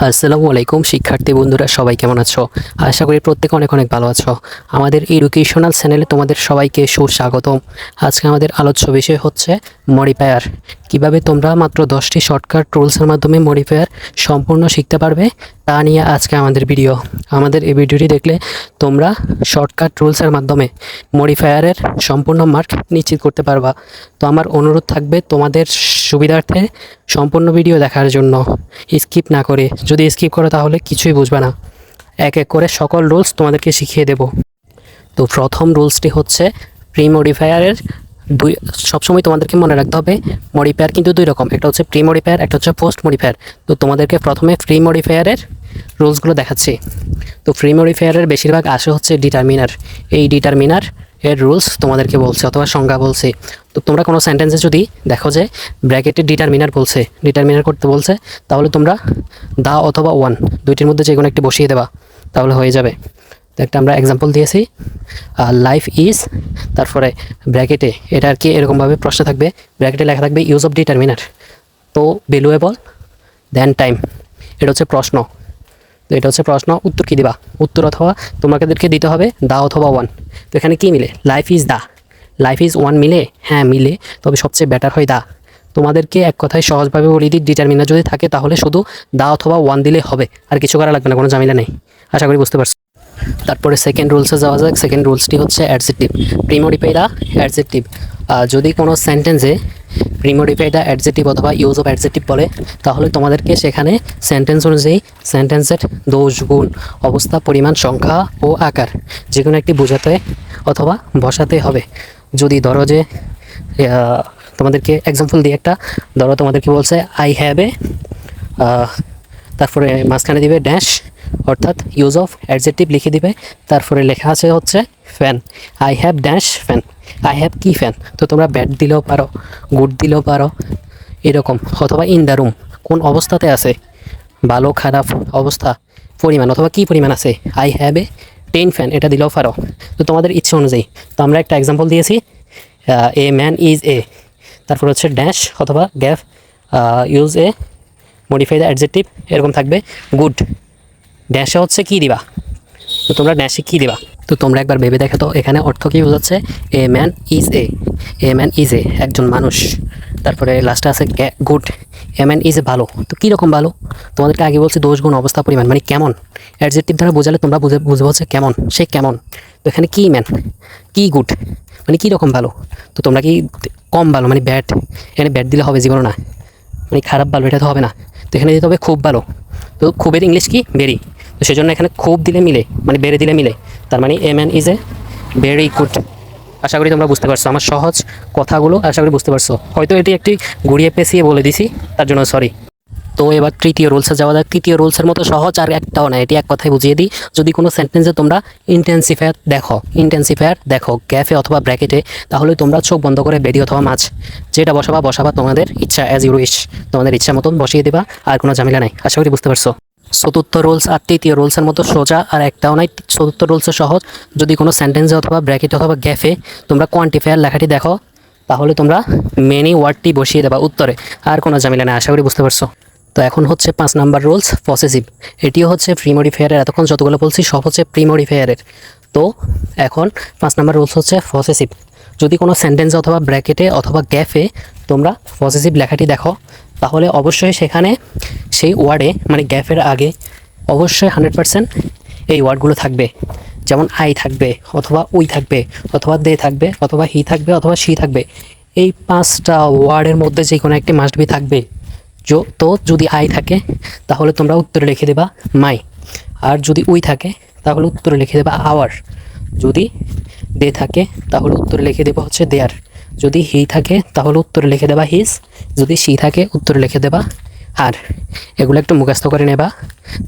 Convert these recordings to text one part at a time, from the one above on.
আসসালামু আলাইকুম শিক্ষার্থী বন্ধুরা, সবাই কেমন আছো? আশা করি প্রত্যেকে অনেক অনেক ভালো আছো। আমাদের এডুকেশনাল চ্যানেলে তোমাদের সবাইকে সুস্বাগতম। আজকে আমাদের আলোচ্য বিষয় হচ্ছে মডিফায়ার। কিভাবে তোমরা মাত্র 10টি শর্টকাট রুলসের মাধ্যমে মডিফায়ার সম্পূর্ণ শিখতে পারবে তা নিয়ে আজকে আমাদের ভিডিও। আমাদের এই ভিডিওটি দেখলে তোমরা শর্টকাট রুলসের মাধ্যমে মডিফায়ারের সম্পূর্ণ মার্ক নিশ্চিত করতে পারবা। তো আমার অনুরোধ থাকবে তোমাদের সুবিধার্থে সম্পূর্ণ ভিডিও দেখার জন্য, স্কিপ না করে। যদি স্কিপ করো তাহলে কিছুই বুঝবে না। এক এক করে সকল রুলস তোমাদেরকে শিখিয়ে দেব। তো প্রথম রুলসটি হচ্ছে প্রি মডিফায়ারের সবসময় তোমাদেরকে মনে রাখতে হবে মডিফায়ার কিন্তু দুই রকম, একটা হচ্ছে প্রি মডিফায়ার, একটা হচ্ছে পোস্ট মডিফায়ার। তো তোমাদেরকে প্রথমে প্রি মডিফায়ারের রুলসগুলো দেখাচ্ছি। তো প্রি মডিফায়ারের বেশিরভাগ আসে হচ্ছে ডিটারমিনার। এই ডিটারমিনার এর রুলস তোমাদেরকে বলছে অথবা সংজ্ঞা বলছে। তো তোমরা কোনো সেন্টেন্সে যদি দেখো যে ব্র্যাকেটে ডিটারমিনার বলছে, ডিটারমিনার করতে বলছে, তাহলে তোমরা দা অথবা ওয়ান দুইটির মধ্যে যে কোনো একটি বসিয়ে দেবা, তাহলে হয়ে যাবে। তো একটা আমরা এক্সাম্পল দিয়েছি, লাইফ ইজ, তারপরে ব্র্যাকেটে এটা আর কি এরকমভাবে প্রশ্ন থাকবে, ব্র্যাকেটে লেখা থাকবে ইউজ অফ ডিটারমিনার, তো ভ্যালুয়েবল দেন টাইম। এটা হচ্ছে প্রশ্ন। তো এটা হচ্ছে প্রশ্ন, উত্তর কী দিবা? উত্তর অথবা তোমাদেরকে দিতে হবে দা অথবা ওয়ান। তো এখানে কী মিলে? Life is the, life is one মিলে? হ্যাঁ মিলে, তবে সবচেয়ে বেটার হয় দা। তোমাদেরকে এক কথায় সহজভাবে বলে দিই, ডিটারমিনার যদি থাকে তাহলে শুধু দা অথবা ওয়ান দিলে হবে, আর কিছু করা লাগবে না, কোনো ঝামেলা নেই। আশা করি বুঝতে পারছো। তারপরে সেকেন্ড রুলসে যাওয়া যাক। সেকেন্ড রুলসটি হচ্ছে অ্যাডজেক্টিভ। প্রিমডিফাই দা অ্যাডজেক্টিভ। যদি কোনো সেন্টেন্সে প্রিমডিফাই দা অ্যাডজেক্টিভ অথবা ইউজ অফ অ্যাডজেক্টিভ বলে, তাহলে তোমাদেরকে সেখানে সেন্টেন্স অনুযায়ী সেন্টেন্সের দোষ, গুণ, অবস্থা, পরিমাণ, সংখ্যা ও আকার যে কোনো একটি বোঝাতে অথবা বসাতে হবে। যদি ধরো যে তোমাদেরকে এক্সাম্পল দিয়ে একটা, ধরো তোমাদেরকে বলছে আই হ্যাভ এ, তারপরে মাঝখানে দিবে ড্যাশ, অর্থাৎ ইউজ অফ অ্যাডজেক্টিভ লিখে দিবে। তারপরে লেখা আছে হচ্ছে fan, I have dash fan. I have কি ফ্যান? তো তোমরা ব্যাড দিলেও পারো, গুড দিলেও পারো, এরকম। অথবা ইন দ্য রুম, কোন অবস্থাতে আছে, ভালো খারাপ অবস্থা, পরিমাণ অথবা কী পরিমাণ আছে, আই হ্যাভ এ 10 ফ্যান, এটা দিলেও পারো। তো তোমাদের ইচ্ছে অনুযায়ী। তো আমরা একটা এক্সাম্পল দিয়েছি, এ ম্যান ইজ এ, তারপর হচ্ছে ড্যাশ অথবা gap, use a, modify the adjective, এরকম থাকবে। গুড, ড্যাশে হচ্ছে কী দিবা? তো তোমরা ড্যাশে কী দিবা? তো তোমরা একবার ভেবে দেখো তো এখানে অর্থ কী বোঝাচ্ছে। এ man is A, A man is এ একজন মানুষ। তারপরে লাস্টে আছে গুড, এ ম্যান ইজ এ ভালো। তো কীরকম ভালো? তোমাদেরকে আগে বলছে দোষ, গুণ, অবস্থা, পরিমাণ, মানে কেমন। অ্যাডজেক্টিভ দ্বারা বোঝালে তোমরা বুঝবো হচ্ছে কেমন, সে কেমন। তো এখানে কী ম্যান, কী গুড, মানে কীরকম ভালো। তো তোমরা কি কম ভালো মানে ব্যাড, এখানে ব্যাড দিলে হবে জীবন না, মানে খারাপ ভালো এটা তো হবে না। তো এখানে দিতে হবে খুব ভালো। তো খুবের ইংলিশ কি? ভেরি। তো সেজন্য এখানে খুব দিলে মিলে, মানে বেড়ে দিলে মিলে। তার মানে a man is a very good. আশা করি তোমরা বুঝতে পারছো আমার সহজ কথাগুলো, আশা করি বুঝতে পারছো। হয়তো এটি একটি ঘুরিয়ে পেঁচিয়ে বলে দিছি, তার জন্য সরি। তো এবার তৃতীয় রুলসে যাওয়া যাক। তৃতীয় রুলসের মতো সহজ আর একটাও না, এটি এক কথায় বুঝিয়ে দিই। যদি কোনো সেন্টেন্সে তোমরা ইন্টেন্সিফায়ার দেখো ক্যাফে অথবা ব্র্যাকেটে, তাহলে তোমরা চোখ বন্ধ করে বেডি অথবা মাছ যেটা বসাবা তোমাদের ইচ্ছা, অ্যাজ ইউ উইশ, তোমাদের ইচ্ছা মতন বসিয়ে দেবা, আর কোনো ঝামেলা নাই। আশা করি বুঝতে পারছো। চতুর্থ রুলস আর তৃতীয় রুলসের মতো সোজা আর একটাও নাই। চতুর্থ রুলসে সহজ। যদি কোনো সেন্টেন্সে অথবা ব্র্যাকেটে অথবা গ্যাফে তোমরা কোয়ান্টিফায়ার লেখাটি দেখো, তাহলে তোমরা মেনি ওয়ার্ডটি বসিয়ে দেবা উত্তরে, আর কোনো ঝামেলা নেই। আশা করি বুঝতে পারছো। তো এখন হচ্ছে 5 নাম্বার রুলস, পসেসিভ। এটিও হচ্ছে প্রি মডিফায়ারের। এতক্ষণ যতগুলো বলছি সব হচ্ছে প্রি মডিফায়ারের। তো এখন 5 নাম্বার রুলস হচ্ছে পসেসিভ। যদি কোনো সেন্টেন্স অথবা ব্র্যাকেটে অথবা গ্যাফে তোমরা পসেসিভ লেখাটি দেখো, তাহলে অবশ্যই সেখানে সেই ওয়ার্ডে মানে গ্যাফের আগে অবশ্যই 100% এই ওয়ার্ডগুলো থাকবে। যেমন আই থাকবে, অথবা উই থাকবে, অথবা দে থাকবে, অথবা হি থাকবে, অথবা সি থাকবে। এই 5টা ওয়ার্ডের মধ্যে যে কোনো একটি মাস্ট বি থাকবে। তো যদি আই থাকে তাহলে তোমরা উত্তরে লিখে দেবা মাই, আর যদি উই থাকে তাহলে উত্তরে লিখে দেবা আওয়ার, যদি দে থাকে তাহলে উত্তরে লিখে দেবা হচ্ছে দেয়ার, যদি হি থাকে তাহলে উত্তরে লিখে দেবা হিজ, যদি সি থাকে উত্তরে লিখে দেবা আর। এগুলো একটু মুখস্থ করে নেবা,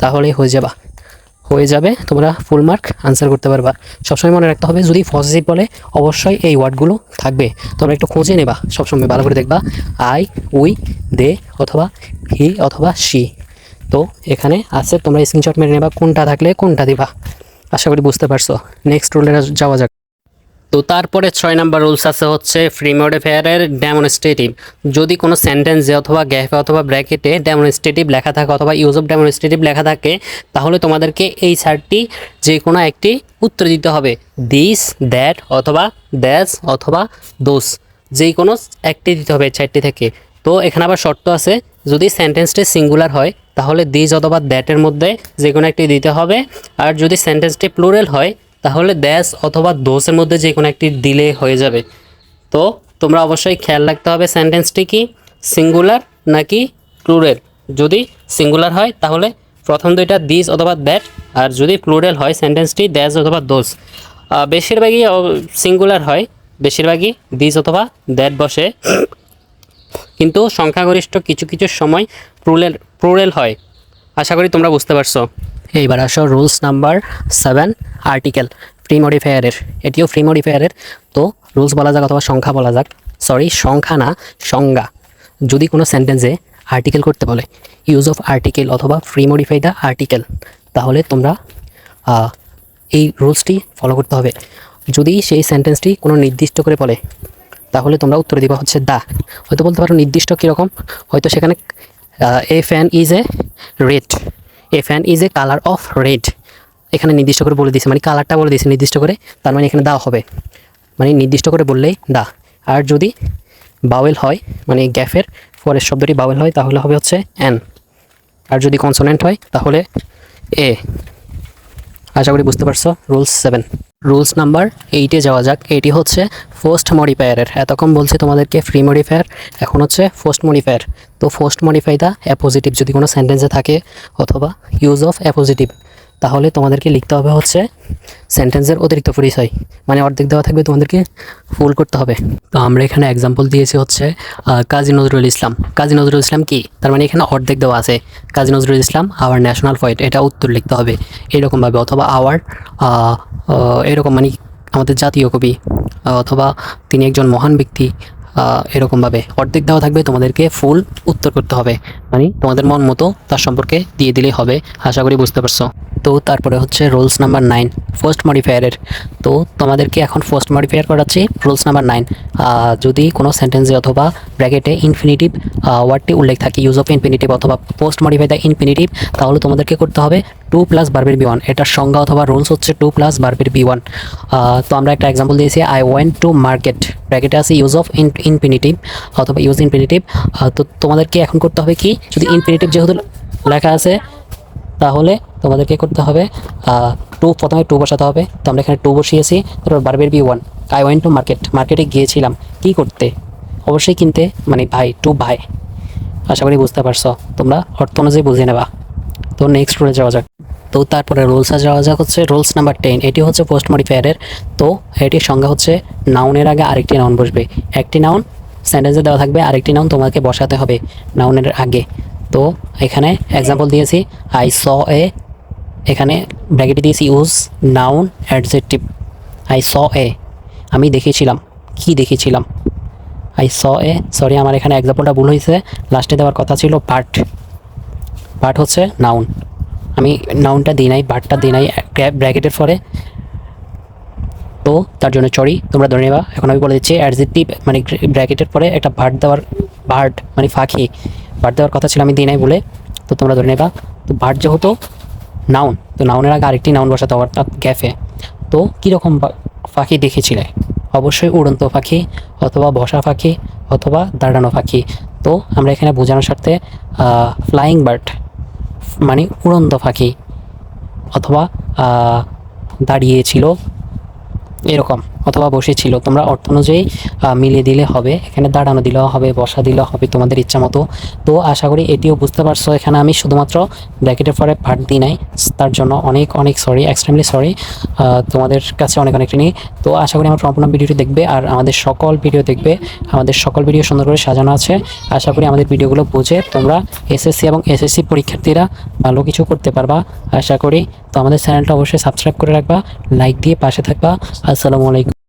তাহলেই হয়ে যাবে, তোমরা ফুল মার্ক আনসার করতে পারবা। সবসময় মনে রাখতে হবে যদি পজিটিভ বলে অবশ্যই এই ওয়ার্ডগুলো থাকবে। তোমরা একটু খুঁজে নেবা, সবসময় ভালো করে দেখবা আই, উই, দে অথবা হি অথবা সি। তো এখানে আছে, তোমরা স্ক্রিনশট মেরে নেবা কোনটা থাকলে কোনটা দিবা। আশা করি বুঝতে পারছো। নেক্সট রুলে যাওয়া যাক। তো তারপরে 6 নাম্বার রুলস আছে হচ্ছে ফ্রি মডিফায়ারের ডেমনস্ট্রেটিভ। যদি কোনো সেন্টেন্সে অথবা গ্যাপে অথবা ব্র্যাকেটে ডেমনস্ট্রেটিভ লেখা থাকে অথবা ইউজ অফ ডেমনস্ট্রেটিভ লেখা থাকে, তাহলে তোমাদেরকে এই চারটি যে কোনো একটি উত্তর দিতে হবে। দিস, দ্যাট অথবা দ্যাস অথবা দোস, যেই কোনো একটি দিতে হবে চারটি থেকে। তো এখানে আবার শর্ত আছে, যদি সেন্টেন্সটি সিঙ্গুলার হয় তাহলে দিস অথবা দ্যাটের মধ্যে যে কোনো একটি দিতে হবে, আর যদি সেন্টেন্সটি প্লুরাল হয় তাহলে দ্যাস অথবা দোসের মধ্যে যে কোনো একটি দিলে হয়ে যাবে। তো তোমরা অবশ্যই খেয়াল রাখতে হবে সেন্টেন্সটি কি সিঙ্গুলার নাকি প্লুরাল। যদি সিঙ্গুলার হয় তাহলে প্রথম দুইটা দিস অথবা দ্যাট, আর যদি প্লুরাল হয় সেন্টেন্সটি দ্যাস অথবা দোস। বেশিরভাগই সিঙ্গুলার হয়, বেশিরভাগই দিস অথবা দ্যাট বসে, কিন্তু সংখ্যাগরিষ্ঠ কিছু কিছু সময় প্লুরাল হয়। আশা করি তোমরা বুঝতে পারছো। এইবার আসো রুলস নাম্বার 7, আর্টিকেল ফ্রি মডিফায়ারের। এটিও ফ্রি মডিফায়ারের। তো রুলস বলা যাক অথবা সংখ্যা বলা যাক, সরি সংখ্যা না, সংজ্ঞা। যদি কোনো সেন্টেন্সে আর্টিকেল করতে বলে, ইউজ অফ আর্টিকেল অথবা ফ্রি মডিফাই দ্য আর্টিকেল, তাহলে তোমরা এই রুলসটি ফলো করতে হবে। যদি সেই সেন্টেন্সটি কোনো নির্দিষ্ট করে বলে তাহলে তোমরা উত্তর দিবা হচ্ছে দা। হয়তো বলতে পারো নির্দিষ্ট কীরকম, হয়তো সেখানে a fan is a red, a fan is a colour of red, এখানে নির্দিষ্ট করে বলে দিয়েছে, মানে কালারটা বলে দিয়েছে নির্দিষ্ট করে, তার মানে এখানে দা হবে, মানে নির্দিষ্ট করে বললেই দা। আর যদি বাওয়েল হয়, মানে গ্যাফের পরের শব্দটি বাওয়েল হয় তাহলে হবে হচ্ছে এন, আর যদি কনসোনেন্ট হয় তাহলে এ। আশা করি বুঝতে পারছো। রুলস 7। রুলস নাম্বার 8-এ যাওয়া যাক। এটি হচ্ছে ফার্স্ট মডিফায়ারের। এতক্ষণ বলছি তোমাদেরকে ফ্রি মডিফায়ার, এখন হচ্ছে ফার্স্ট মডিফায়ার। তো ফার্স্ট মডিফাই দ্য অ্যাপোজিটিভ যদি কোনো সেন্টেন্সে থাকে, অথবা ইউজ অফ অ্যাপোজিটিভ, তাহলে তোমাদেরকে লিখতে হবে হচ্ছে সেন্টেন্সের অতিরিক্ত পরিচয়, মানে অর্ধেক দেওয়া থাকবে, তোমাদেরকে ফুল করতে হবে। তো আমরা এখানে এক্সাম্পল দিয়েছি হচ্ছে কাজী নজরুল ইসলাম। কাজী নজরুল ইসলাম কি, তার মানে এখানে অর্ধেক দেওয়া আছে। Kazi Nazrul Islam our national poet, এটা উত্তর লিখতে হবে এরকমভাবে, অথবা আওয়ার এরকম মানে আমাদের জাতীয় কবি, অথবা তিনি একজন মহান ব্যক্তি, এরকমভাবে অর্ধেক দেওয়া থাকবে, তোমাদেরকে ফুল উত্তর করতে হবে, মানে তোমাদের মন মতো তার সম্পর্কে দিয়ে দিলেই হবে। আশা করি বুঝতে পারছো। তো তারপরে হচ্ছে রুলস নাম্বার 9, ফার্স্ট মডিফায়ারের। তো তোমাদেরকে এখন ফার্স্ট মডিফায়ার করাচ্ছি। রুলস নাম্বার 9, যদি কোনো সেন্টেন্সে অথবা ব্র্যাকেটে ইনফিনিটিভ ওয়ার্ডটি উল্লেখ থাকে, ইউজ অফ ইনফিনিটিভ অথবা পোস্ট মডিফাই দ্য ইনফিনিটিভ, তাহলে তোমাদেরকে করতে হবে 2 + ভার্বের বি1। এটার সংজ্ঞা অথবা রুলস হচ্ছে 2 + ভার্বের বি1। তো আমরা একটা এক্সাম্পল দিয়েছি, আই ওয়েন্ট টু মার্কেট, ব্র্যাকেটে আছে ইউজ অফ ইনফিনিটিভ অথবা ইউজ ইনফিনিটিভ। তো তোমাদেরকে এখন করতে হবে কি, যদি ইনফিনিটিভ যেহেতু লেখা আছে তাহলে তোমাদেরকে করতে হবে প্রথমে টু বসাতে হবে। তো আমরা এখানে টু বসিয়েছি, তারপর ভার্বের B one. I went to market, মার্কেটে গিয়েছিলাম কি করতে, অবশ্যই কিনতে, মানে ভাই, টু ভাই। আশা করি বুঝতে পারছো, তোমরা অর্থ অনুযায়ী বুঝে নেবা। তো নেক্সট রুলে যাওয়া যাক। তো তারপরে রুলসে যাওয়া যাক হচ্ছে রুলস নাম্বার 10। এটি হচ্ছে পোস্ট মডিফায়ারের। তো এটির সংজ্ঞা হচ্ছে নাউনের আগে আরেকটি নাউন বসবে। একটি নাউন সেন্টেন্সে দেওয়া থাকবে, আরেকটি নাউন তোমাকে বসাতে হবে নাউনের আগে। তো এখানে এক্সাম্পল দিয়েছি, আই স এ, এখানে ব্র্যাকেটে দিয়েছি use noun adjective. I saw a, আমি দেখেছিলাম, কি দেখেছিলাম। আই স এ, সরি আমার এখানে এক্সাম্পলটা ভুল হয়েছে, লাস্টে দেওয়ার কথা ছিল বাট। বাট হচ্ছে নাউন, আমি নাউনটা দিই নাই, বাটটা দিই নাই ব্র্যাকেটের পরে, তো তার জন্য সরি, তোমরা ধরে নেবা। এখন আমি বলে দিচ্ছি অ্যাডজেক্টিভ, মানে ব্র্যাকেটের পরে একটা বার্ড দেওয়ার, বার্ড মানে ফাঁকি, বার্ড দেওয়ার কথা ছিল, আমি দিই নাই বলে, তো তোমরা ধরে নেবা। তো বার্ড যেহেতু নাউন, তো নাউনের আগে আরেকটি নাউন বসাতে হবে, অর্থাৎ গ্যাফে। তো কীরকম পাখি দেখেছিলে, অবশ্যই উড়ন্ত পাখি অথবা বসা পাখি অথবা দাঁড়ানো পাখি। তো আমরা এখানে বোঝানোর স্বার্থে ফ্লাইং বার্ড মানে উড়ন্ত পাখি, অথবা দাঁড়িয়েছিল এরকম, অথবা বসেছিল, তোমরা অর্থ অনুযায়ী মিলিয়ে দিলে হবে। এখানে দাঁড়ানো দিলেও হবে, বসা দিলেও হবে, তোমাদের ইচ্ছা মতো। তো আশা করি এটিও বুঝতে পারছো। এখানে আমি শুধুমাত্র ব্র্যাকেটের পরে পার্ট দিই নাই, তার জন্য অনেক অনেক সরি, এক্সট্রিমলি সরি, তোমাদের কাছে অনেক অনেক নিই। তো আশা করি আমার সম্পূর্ণ ভিডিওটি দেখবে, আর আমাদের সকল ভিডিও দেখবে। আমাদের সকল ভিডিও সুন্দর করে সাজানো আছে। আশা করি আমাদের ভিডিওগুলো বুঝে তোমরা এসএসসি এবং এসএসসি পরীক্ষার্থীরা ভালো কিছু করতে পারবা আশা করি। তো আমাদের চ্যানেলটা অবশ্যই সাবস্ক্রাইব করে রাখবা, লাইক দিয়ে পাশে থাকবা। আসসালামু আলাইকুম।